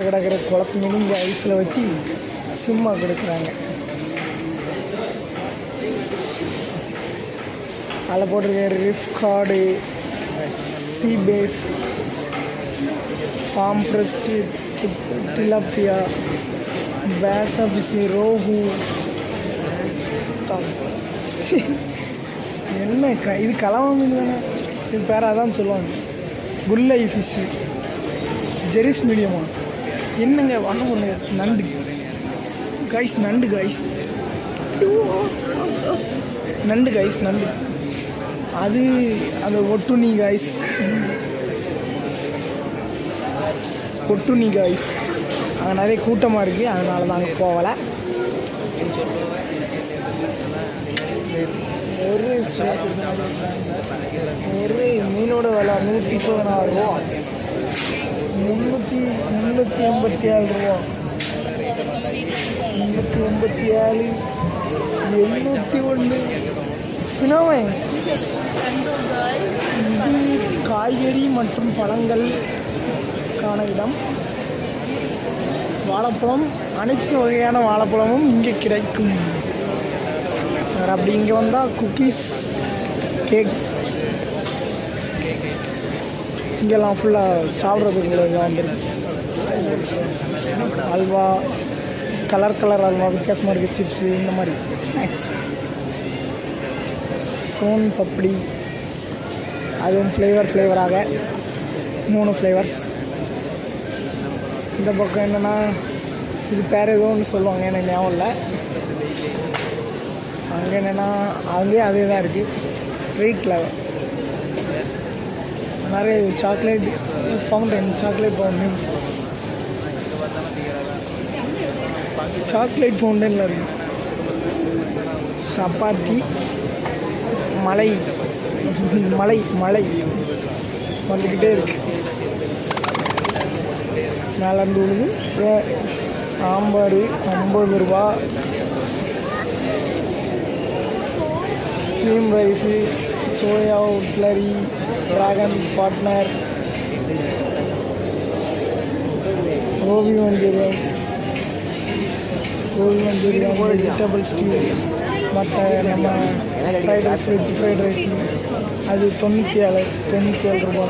கிடக்கிற குளத்து மீன் இங்கே ஐஸில் வச்சு சும்மா கொடுக்குறாங்க. அதில் போட்டிருக்க reef cod, sea bass, farm fresh, tilapia, basa fish, rohu. என்ன இது கலவா மீன் தானே, இது பேராக தான் சொல்லுவாங்க. குல்லை ஃபிஷ்ஷு, ஜெரிஸ் மீடியமா, என்னங்க பண்ண முடியல. நண்டு கைஸ், நண்டு கைஸ், நண்டு கைஸ், நண்டு. அது அந்த ஒட்டுண்ணி கைஸ், ஒட்டுண்ணி கைஸ். அங்கே நிறைய கூட்டமாக இருக்குது, அதனால தான் அங்கே போகலை. ஒரு மீனோட விலை 116 ரூபா, 387 ரூபா, 387, 701. பின்னாவே இது காய்கறி மற்றும் பழங்களுக்கான இடம். வாழைப்பழம், அனைத்து வகையான வாழைப்பழமும் இங்கே கிடைக்கும். அப்படி இங்கே வந்தால் குக்கீஸ், கேக்ஸ், இங்கெல்லாம் ஃபுல்லாக சாப்பிட்றதுக்குள்ள வந்துருக்கு. அல்வா, கலர் கலர் அல்வா, வித்தியாசமாக இருக்குது. சிப்ஸு, இந்த மாதிரி ஸ்நாக்ஸ். சோன் பப்படி, அதுவும் ஃப்ளேவராக 3 ஃப்ளேவர்ஸ். இந்த பக்கம் என்னென்னா, இது பேர் ஏதோ ஒன்று சொல்லுவாங்க, எனக்கு ஞாபகம் இல்லை. அங்கே என்னென்னா அங்கேயே அதே தான் இருக்குது. ட்ரீட்டில் நிறைய chocolate fountain, chocolate fountain, chocolate ஃபவுண்டனில் இருக்குது. சப்பாத்தி, மலை மலை மலை வந்துக்கிட்டே இருக்கு. மேலேருந்து விழுது. சாம்பார் 50 ரூபா. ஸ்ட்ரீம் ரைஸு, சோயா உட்லரி, dragon partner, gobi manchurian, vegetable stew, மற்ற நம்ம fried rice, veg fried rice, அது 97 ரூபா.